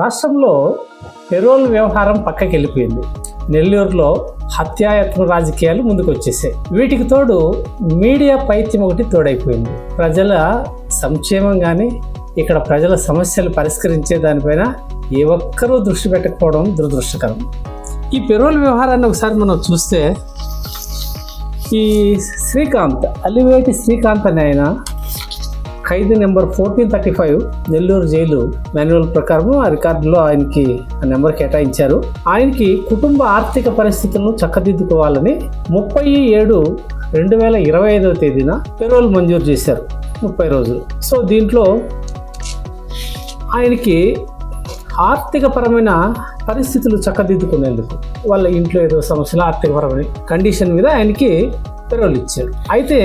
రాష్ట్రంలో పెరోల్ వ్యవహారం పక్కకి వెళ్ళిపోయింది. నెల్లూరులో హత్యాయత్న రాజకీయాలు ముందుకు వచ్చేసాయి. వీటికి తోడు మీడియా పైత్యం ఒకటి తోడైపోయింది. ప్రజల సంక్షేమం కానీ ఇక్కడ ప్రజల సమస్యలు పరిష్కరించే దానిపైన ఏ ఒక్కరూ దృష్టి పెట్టకపోవడం దురదృష్టకరం. ఈ పెరోల్ వ్యవహారాన్ని ఒకసారి మనం చూస్తే ఈ శ్రీకాంత్, అలివేటి శ్రీకాంత్ అనే ఆయన ఖైదీ నెంబర్ 1435 నెల్లూరు జైలు మాన్యువల్ ప్రకారం ఆ రికార్డులో ఆయనకి ఆ నెంబర్ కేటాయించారు. ఆయనకి కుటుంబ ఆర్థిక పరిస్థితులను చక్కదిద్దుకోవాలని 30/7/2025 తేదీన పెరోల్ మంజూరు చేశారు, 30 రోజులు. సో దీంట్లో ఆయనకి ఆర్థికపరమైన పరిస్థితులు చక్కదిద్దుకునేందుకు వాళ్ళ ఇంట్లో ఏదో సమస్యలు ఆర్థికపరమైన కండిషన్ మీద ఆయనకి పెరోల్ ఇచ్చారు. అయితే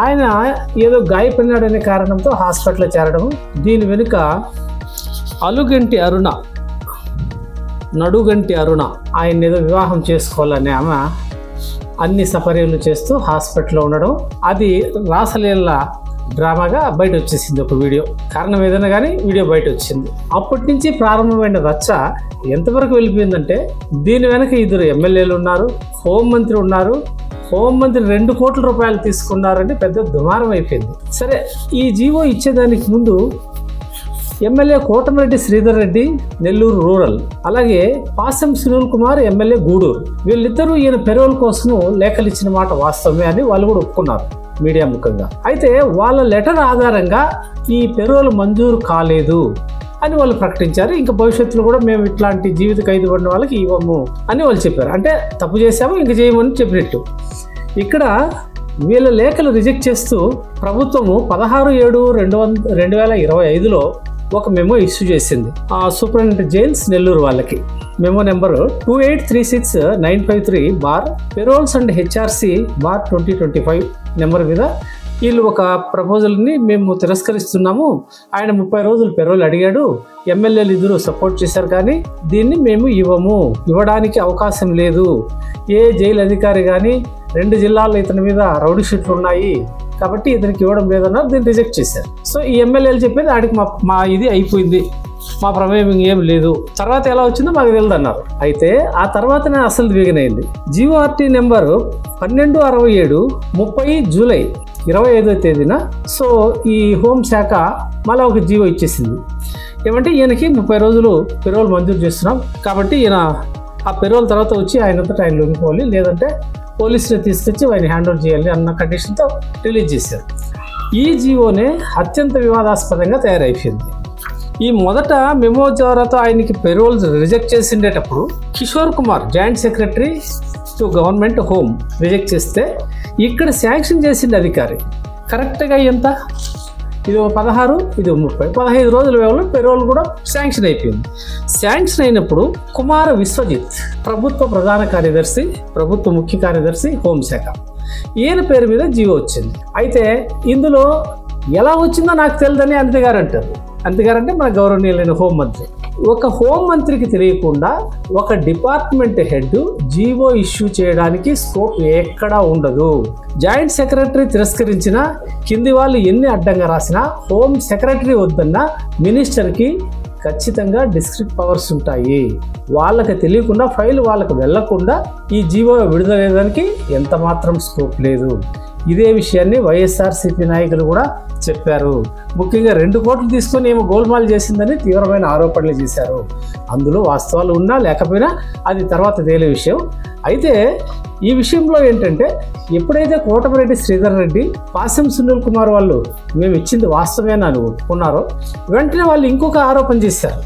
ఆయన ఏదో గాయపడినాడనే కారణంతో హాస్పిటల్లో చేరడం, దీని వెనుక నడుగంటి అరుణ ఆయన ఏదో వివాహం చేసుకోవాలని ఆమె అన్ని సపర్యలు చేస్తూ హాస్పిటల్లో ఉండడం, అది రాసలీల డ్రామాగా బయట వచ్చేసింది ఒక వీడియో. కారణం ఏదైనా కానీ వీడియో బయట వచ్చింది. అప్పటి నుంచి ప్రారంభమైన రచ్చ ఎంతవరకు వెళ్ళిపోయిందంటే దీని వెనక 2 ఎమ్మెల్యేలు ఉన్నారు, హోంమంత్రి ఉన్నారు, హోంమంత్రి 2 కోట్ల రూపాయలు తీసుకున్నారంటే పెద్ద దుమారం అయిపోయింది. సరే, ఈ జీవో ఇచ్చేదానికి ముందు ఎమ్మెల్యే కోటమిరెడ్డి శ్రీధర్ రెడ్డి నెల్లూరు రూరల్, అలాగే పాసం సునీల్ కుమార్ ఎమ్మెల్యే గూడూరు, వీళ్ళిద్దరూ ఈయన పెరోల్ కోసం లేఖలు ఇచ్చిన మాట వాస్తవమే అని వాళ్ళు కూడా ఒప్పుకున్నారు మీడియా ముఖంగా. అయితే వాళ్ళ లెటర్ ఆధారంగా ఈ పెరోల్ మంజూరు కాలేదు అని వాళ్ళు ప్రకటించారు. ఇంకా భవిష్యత్తులో కూడా మేము ఇట్లాంటి జీవిత ఖైదు పడిన వాళ్ళకి ఇవ్వము అని వాళ్ళు చెప్పారు. అంటే తప్పు చేసాము ఇంక చేయమని చెప్పినట్టు. ఇక్కడ వీళ్ళ లేఖలు రిజెక్ట్ చేస్తూ ప్రభుత్వము 16/7/2025లో ఒక మెమో ఇష్యూ చేసింది ఆ సూపరింటెండెంట్ జైల్స్ నెల్లూరు వాళ్ళకి. Memo number 2836-953 paroles and HRC/2025 number మీద వీళ్ళు ఒక ప్రపోజల్ని మేము తిరస్కరిస్తున్నాము, ఆయన 30 రోజులు పెరోల్ అడిగాడు, ఎమ్మెల్యేలు 2 సపోర్ట్ చేశారు, కానీ దీన్ని మేము ఇవ్వడానికి అవకాశం లేదు, ఏ జైలు అధికారి కానీ 2 జిల్లాల్లో ఇతని మీద రౌడీ షీట్లు ఉన్నాయి కాబట్టి ఇతనికి ఇవ్వడం లేదన్నారు. దీన్ని రిజెక్ట్ చేశారు. సో ఈ ఎమ్మెల్యేలు చెప్పేది ఆడికి మా ఇది అయిపోయింది, మా ప్రమేయం ఏం లేదు, తర్వాత ఎలా వచ్చిందో మాకు తెలియదు అన్నారు. అయితే ఆ తర్వాతనే అసలు బిగినైంది. GORT నెంబరు 1267 30 జూలై 25వ తేదీన సో ఈ హోంశాఖ మళ్ళీ ఒక జీవో ఇచ్చేసింది. ఏమంటే ఈయనకి 30 రోజులు పెరోల్ మంజూరు చేస్తున్నాం కాబట్టి ఈయన ఆ పెరోల్ తర్వాత వచ్చి ఆయనంతటా ఆయన లొంగిపోవాలి, లేదంటే పోలీసులు తీసుకొచ్చి ఆయన హ్యాండ్ ఓవర్ చేయాలి అన్న కండిషన్తో రిలీజ్ చేశారు. ఈ జీవోనే అత్యంత వివాదాస్పదంగా తయారైపోయింది. ఈ మొదట మెమో ద్వారాతో ఆయనకి పెరోల్ రిజెక్ట్ చేసిండేటప్పుడు Kishore Kumar joint secretary to government home reject చేస్తే ఇక్కడ శాంక్షన్ చేసింది అధికారి కరెక్ట్గా ఎంత, ఇది 16, ఇది 30, 15 రోజుల వ్యవధిలో పెరోల్ కూడా శాంక్షన్ అయిపోయింది. శాంక్షన్ అయినప్పుడు కుమార విశ్వజిత్ ప్రభుత్వ ప్రధాన కార్యదర్శి, ప్రభుత్వ ముఖ్య కార్యదర్శి, హోంశాఖ, ఈయన పేరు మీద జీవో వచ్చింది. అయితే ఇందులో ఎలా వచ్చిందో నాకు తెలియదని అంతగారు అంటారు. అంతగారంటే మన గౌరవనీయులైన హోంమంత్రి. ఒక హోంమంత్రికి తెలియకుండా ఒక డిపార్ట్మెంట్ హెడ్ జీవో ఇష్యూ చేయడానికి స్కోప్ ఎక్కడా ఉండదు. జాయింట్ సెక్రటరీ తిరస్కరించినా, కింది వాళ్ళు ఎన్ని అడ్డంగా రాసినా, హోమ్ సెక్రటరీ వద్దన్నా మినిస్టర్కి ఖచ్చితంగా డిస్క్రిప్ట్ పవర్స్ ఉంటాయి. వాళ్ళకి తెలియకుండా ఫైల్ వాళ్ళకు వెళ్లకుండా ఈ జీవో విడుదలయ్యేదానికి ఎంత మాత్రం స్కోప్ లేదు. ఇదే విషయాన్ని వైఎస్ఆర్సీపీ నాయకులు కూడా చెప్పారు. ముఖ్యంగా 2 కోట్లు తీసుకొని ఏమో గోల్మాల్ చేసిందని తీవ్రమైన ఆరోపణలు చేశారు. అందులో వాస్తవాలు ఉన్నా లేకపోయినా అది తర్వాత తేలే విషయం. అయితే ఈ విషయంలో ఏంటంటే ఎప్పుడైతే కోటమిరెడ్డి శ్రీధర్ రెడ్డి, పాసం సునీల్ కుమార్ వాళ్ళు మేము ఇచ్చింది వాస్తవేనా అని ఒప్పుకున్నారో వెంటనే వాళ్ళు ఇంకొక ఆరోపణ చేశారు.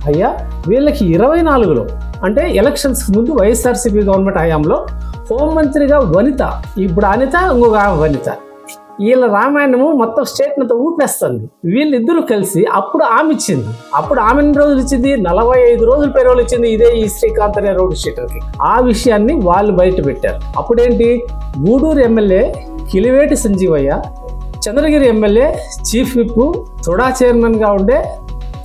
అయ్యా వీళ్ళకి 24లో అంటే ఎలక్షన్స్కి ముందు వైఎస్ఆర్సీపీ గవర్నమెంట్ హయాంలో హోంమంత్రిగా వనిత, ఇప్పుడు అనిత, ఇంకొక వనిత, వీళ్ళ రామాయణము మొత్తం స్టేట్ అంతా ఊపేస్తుంది. వీళ్ళిద్దరూ కలిసి అప్పుడు ఆమె ఇచ్చింది. అప్పుడు ఆమె ఎన్ని రోజులు ఇచ్చింది? 45 రోజులు పెరోల్ ఇచ్చింది ఇదే ఈ శ్రీకాంత్ అనే రౌడీ షీటర్కి. ఆ విషయాన్ని వాళ్ళు బయట పెట్టారు. అప్పుడేంటి, Gudur MLA Kiliveti Sanjeevaiah, Chandragiri MLA chief whip, TUDA చైర్మన్గా ఉండే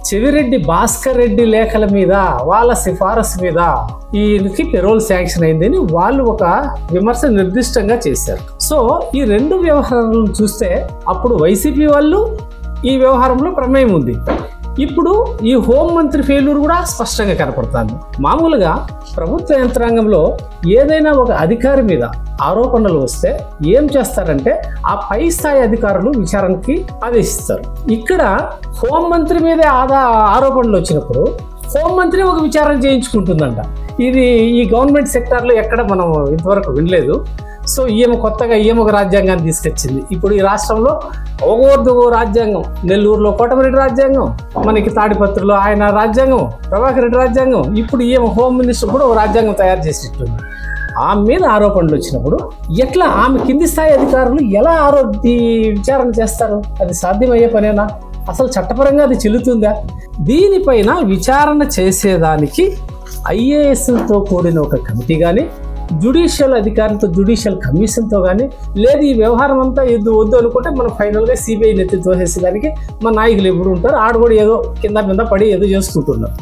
చెవిరెడ్డి భాస్కర్ రెడ్డి లేఖల మీద, వాళ్ళ సిఫారసు మీద ఈయనకి పెరోల్ శాంక్షన్ అయిందని వాళ్ళు ఒక విమర్శ నిర్దిష్టంగా చేశారు. సో ఈ 2 వ్యవహారాలను చూస్తే అప్పుడు వైసీపీ వాళ్ళు ఈ వ్యవహారంలో ప్రమేయం ఉంది, ఇప్పుడు ఈ హోంమంత్రి ఫెయిల్యూర్ కూడా స్పష్టంగా కనపడుతుంది. మామూలుగా ప్రభుత్వ యంత్రాంగంలో ఏదైనా ఒక అధికారి మీద ఆరోపణలు వస్తే ఏం చేస్తారంటే ఆ పై స్థాయి అధికారులు విచారణకి ఆదేశిస్తారు. ఇక్కడ హోంమంత్రి మీదే ఆరోపణలు వచ్చినప్పుడు హోంమంత్రి ఒక విచారణ చేయించుకుంటుందంట. ఇది ఈ గవర్నమెంట్ సెక్టార్లో ఎక్కడ మనం ఇంతవరకు వినలేదు. సో ఈమె కొత్తగా ఒక రాజ్యాంగాన్ని తీసుకొచ్చింది. ఇప్పుడు ఈ రాష్ట్రంలో ఒక్కొక్కరిది రాజ్యాంగం. నెల్లూరులో కోటమిరెడ్డి రాజ్యాంగం, మనకి తాడిపత్రిలో ఆయన రాజ్యాంగం, ప్రభాకర్ రెడ్డి రాజ్యాంగం. ఇప్పుడు ఈమె హోమ్ మినిస్టర్ కూడా ఒక రాజ్యాంగం తయారు చేసినట్టుంది. ఆమె మీద ఆరోపణలు వచ్చినప్పుడు ఎట్లా ఆమె కింది స్థాయి అధికారులు ఎలా విచారణ చేస్తారు? అది సాధ్యమయ్యే పనేనా? అసలు చట్టపరంగా అది చెల్లుతుందా? దీనిపైన విచారణ చేసేదానికి ఐఏఎస్లతో కూడిన ఒక కమిటీ కానీ, జ్యుడిషియల్ అధికారులతో జ్యుడిషియల్ కమిషన్తో కానీ, లేదు ఈ వ్యవహారం అంతా వద్దు అనుకుంటే మనం ఫైనల్గా సిబిఐ నెత్తి తోసేసేదానికి మన నాయకులు ఎప్పుడు ఉంటారు, ఆడు కూడా ఏదో కింద పడి ఏదో చేసుకుంటున్నారు.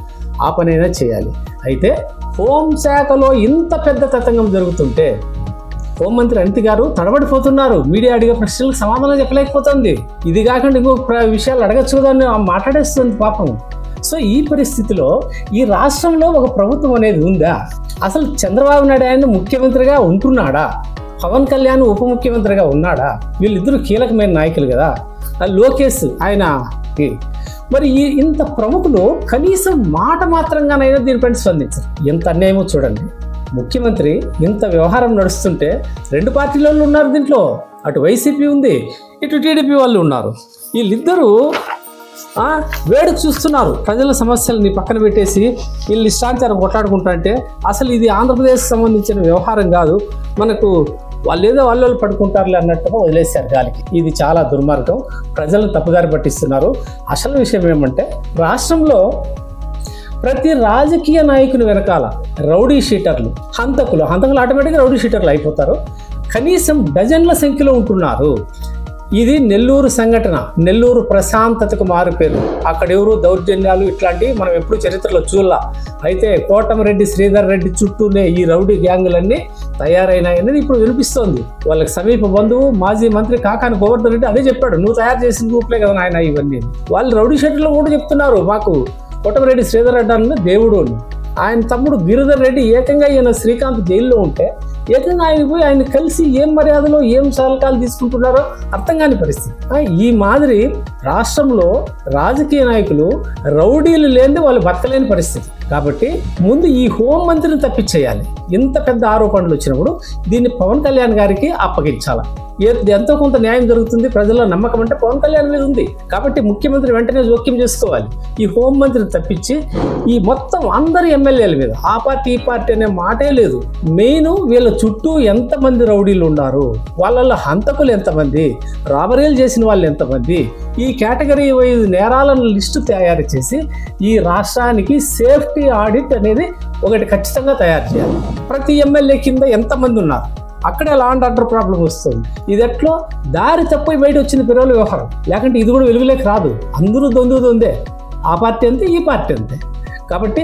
ఆ పనైనా చేయాలి. అయితే హోంశాఖలో ఇంత పెద్ద తతంగం జరుగుతుంటే హోంమంత్రి అనిత గారు తడబడిపోతున్నారు. మీడియా అడిగే ప్రశ్నలకు సమాధానం చెప్పలేకపోతుంది. ఇది కాకుండా ఇంకొక విషయాలు అడగచ్చు కదా అని మాట్లాడేస్తుంది పాపం. సో ఈ పరిస్థితిలో ఈ రాష్ట్రంలో ఒక ప్రభుత్వం అనేది ఉందా? అసలు చంద్రబాబు నాయుడు ఆయన ముఖ్యమంత్రిగా ఉంటున్నాడా? పవన్ కళ్యాణ్ ఉప ముఖ్యమంత్రిగా ఉన్నాడా? వీళ్ళిద్దరూ కీలకమైన నాయకులు కదా. లోకేష్ ఆయనకి మరి ఇంత ప్రముఖులు కనీసం మాట మాత్రంగానైనా దీనిపైన స్పందించారు. ఎంత అన్యాయమో చూడండి. ముఖ్యమంత్రి ఇంత వ్యవహారం నడుస్తుంటే 2 పార్టీల వాళ్ళు ఉన్నారు దీంట్లో. అటు వైసీపీ ఉంది, ఇటు టీడీపీ వాళ్ళు ఉన్నారు. వీళ్ళిద్దరూ వేడుకు చూస్తున్నారు. ప్రజల సమస్యలని పక్కన పెట్టేసి వీళ్ళు ఇష్టాంతరం కొట్లాడుకుంటా అంటే అసలు ఇది ఆంధ్రప్రదేశ్కి సంబంధించిన వ్యవహారం కాదు, మనకు వాళ్ళు ఏదో వాళ్ళు పడుకుంటారులే అన్నట్టుగా వదిలేశారు గాలికి. ఇది చాలా దుర్మార్గం. ప్రజలను తప్పుదారి పట్టిస్తున్నారు. అసలు విషయం ఏమంటే రాష్ట్రంలో ప్రతి రాజకీయ నాయకుని వెనకాల రౌడీ షీటర్లు, హంతకులు ఆటోమేటిక్గా రౌడీ షీటర్లు అయిపోతారు. కనీసం డజన్ల సంఖ్యలో ఉంటున్నారు. ఇది నెల్లూరు సంఘటన. నెల్లూరు ప్రశాంతతకు మారిపోయారు. అక్కడ ఎవరు దౌర్జన్యాలు ఇట్లాంటివి మనం ఎప్పుడు చరిత్రలో చూడాల. అయితే కోటమిరెడ్డి శ్రీధర్ రెడ్డి చుట్టూనే ఈ రౌడీ గ్యాంగులన్నీ తయారైనాయనేది ఇప్పుడు వినిపిస్తోంది. వాళ్ళకి సమీప బంధువు మాజీ మంత్రి కాకాని గోవర్ధన్ రెడ్డి అదే చెప్పాడు, నువ్వు తయారు చేసిన గ్రూప్లే కదా ఆయన ఇవన్నీ. వాళ్ళు రౌడీ షెడ్యూల్లో కూడా చెప్తున్నారు, మాకు కోటమిరెడ్డి శ్రీధర్ రెడ్డి అన్న దేవుడు. ఆయన తమ్ముడు గిరిధర్ రెడ్డి ఏకంగా ఈయన శ్రీకాంత్ జైల్లో ఉంటే ఏకంగా ఆయన పోయి ఆయన కలిసి ఏం మర్యాదలో ఏం సలహాలు తీసుకుంటున్నారో అర్థం కాని పరిస్థితి. ఈ మాదిరి రాష్ట్రంలో రాజకీయ నాయకులు రౌడీలు లేనిదే వాళ్ళు బతకలేని పరిస్థితి. కాబట్టి ముందు ఈ హోంమంత్రిని తప్పించేయాలి. ఇంత పెద్ద ఆరోపణలు వచ్చినప్పుడు దీన్ని పవన్ కళ్యాణ్ గారికి అప్పగించాలి. ఎంతో కొంత న్యాయం జరుగుతుంది. ప్రజల నమ్మకం అంటే పవన్ కళ్యాణ్ మీద ఉంది. కాబట్టి ముఖ్యమంత్రి వెంటనే జోక్యం చేసుకోవాలి. ఈ హోంమంత్రిని తప్పించి ఈ మొత్తం అందరి ఎమ్మెల్యేల మీద ఆ పార్టీ ఈ పార్టీ అనే మాటే లేదు. మెయిన్ వీళ్ళ చుట్టూ ఎంతమంది రౌడీలు ఉన్నారు, వాళ్ళ హంతకులు ఎంతమంది, రాబరీలు చేసిన వాళ్ళు ఎంతమంది, ఈ కేటగిరీ వైజ్ నేరాలను లిస్టు తయారు చేసి ఈ రాష్ట్రానికి సేఫ్టీ ఆడిట్ అనేది ఒకటి ఖచ్చితంగా తయారు చేయాలి. ప్రతి ఎమ్మెల్యే కింద ఎంతమంది ఉన్నారు, అక్కడే లా అండ్ ఆర్డర్ ప్రాబ్లం వస్తుంది. ఇది ఎట్లో దారి తప్పి బయట వచ్చిన పిల్లల వ్యవహారం. లేకుంటే ఇది కూడా వెలుగులోకి రాదు. అందరూ దొందే, ఆ పార్టీ అంతే ఈ పార్టీ అంతే. కాబట్టి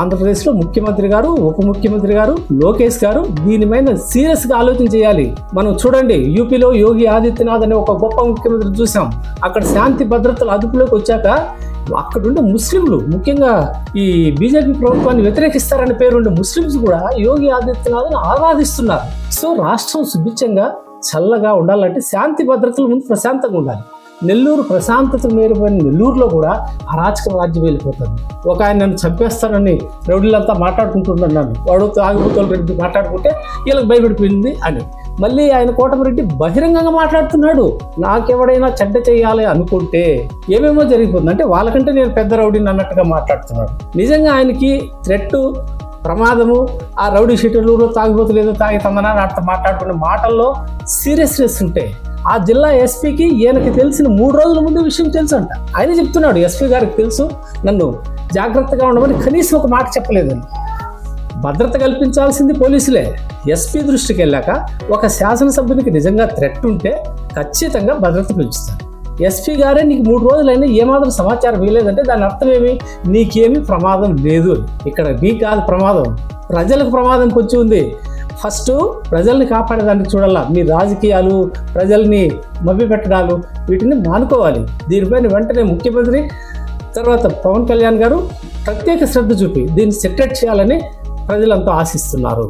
ఆంధ్రప్రదేశ్లో ముఖ్యమంత్రి గారు, ఉప ముఖ్యమంత్రి గారు, లోకేష్ గారు దీనిపైన సీరియస్గా ఆలోచన చేయాలి. మనం చూడండి, యూపీలో యోగి ఆదిత్యనాథ్ అనే ఒక గొప్ప ముఖ్యమంత్రి చూసాం. అక్కడ శాంతి భద్రతలు అదుపులోకి వచ్చాక అక్కడుండే ముస్లింలు, ముఖ్యంగా ఈ బీజేపీ ప్రభుత్వాన్ని వ్యతిరేకిస్తారనే పేరుండే ముస్లింస్ కూడా యోగి ఆదిత్యనాథ్ని ఆరాధిస్తున్నారు. సో రాష్ట్రం సుభిక్షంగా చల్లగా ఉండాలంటే శాంతి భద్రతల ముందు ప్రశాంతంగా ఉండాలి. నెల్లూరు ప్రశాంతత మేరిపోయిన నెల్లూరులో కూడా అరాచక రాజ్యం వెళ్ళిపోతుంది. ఒక ఆయన నన్ను చంపేస్తానని రౌడీలంతా మాట్లాడుకుంటున్నాను, వాడు తాగుబోతుల రెడ్డి మాట్లాడుకుంటే వీళ్ళకి భయపడిపోయింది అని. మళ్ళీ ఆయన కోటమిరెడ్డి బహిరంగంగా మాట్లాడుతున్నాడు, నాకెవడైనా చెడ్డ చేయాలి అనుకుంటే ఏమేమో జరిగిపోతుంది. అంటే వాళ్ళకంటే నేను పెద్ద రౌడీని అన్నట్టుగా మాట్లాడుతున్నాడు. నిజంగా ఆయనకి థ్రెట్, ప్రమాదము, ఆ రౌడీ షీటర్లు తాగుబోతులు ఏదో తాగి తమనా నాటితో మాట్లాడుకునే మాటల్లో సీరియస్నెస్ ఉంటే ఆ జిల్లా ఎస్పీకి ఈయనకి తెలిసిన 3 రోజుల ముందు విషయం తెలుసు అంట. ఆయన చెప్తున్నాడు, ఎస్పీ గారికి తెలుసు, నన్ను జాగ్రత్తగా ఉండమని కనీసం ఒక మాట చెప్పలేదని. భద్రత కల్పించాల్సింది పోలీసులే. ఎస్పీ దృష్టికి వెళ్ళాక ఒక శాసనసభ్యునికి నిజంగా థ్రెట్ ఉంటే ఖచ్చితంగా భద్రత పెంచుతారు. ఎస్పీ గారే నీకు 3 రోజులైనా ఏమాత్రం సమాచారం ఇవ్వలేదంటే దాని అర్థం ఏమి, నీకేమీ ప్రమాదం లేదు. ఇక్కడ నీ కాదు ప్రమాదం, ప్రజలకు ప్రమాదం కొంచెం ఉంది. ఫస్ట్ ప్రజల్ని కాపాడేదానికి చూడాలా. మీ రాజకీయాలు, ప్రజల్ని మభ్యపెట్టడాలు వీటిని మానుకోవాలి. దీనిపైన వెంటనే ముఖ్యమంత్రి తర్వాత పవన్ కళ్యాణ్ గారు ప్రత్యేక శ్రద్ధ చూపి దీన్ని సెటిల్ చేయాలని ప్రజలంతా ఆశిస్తున్నారు.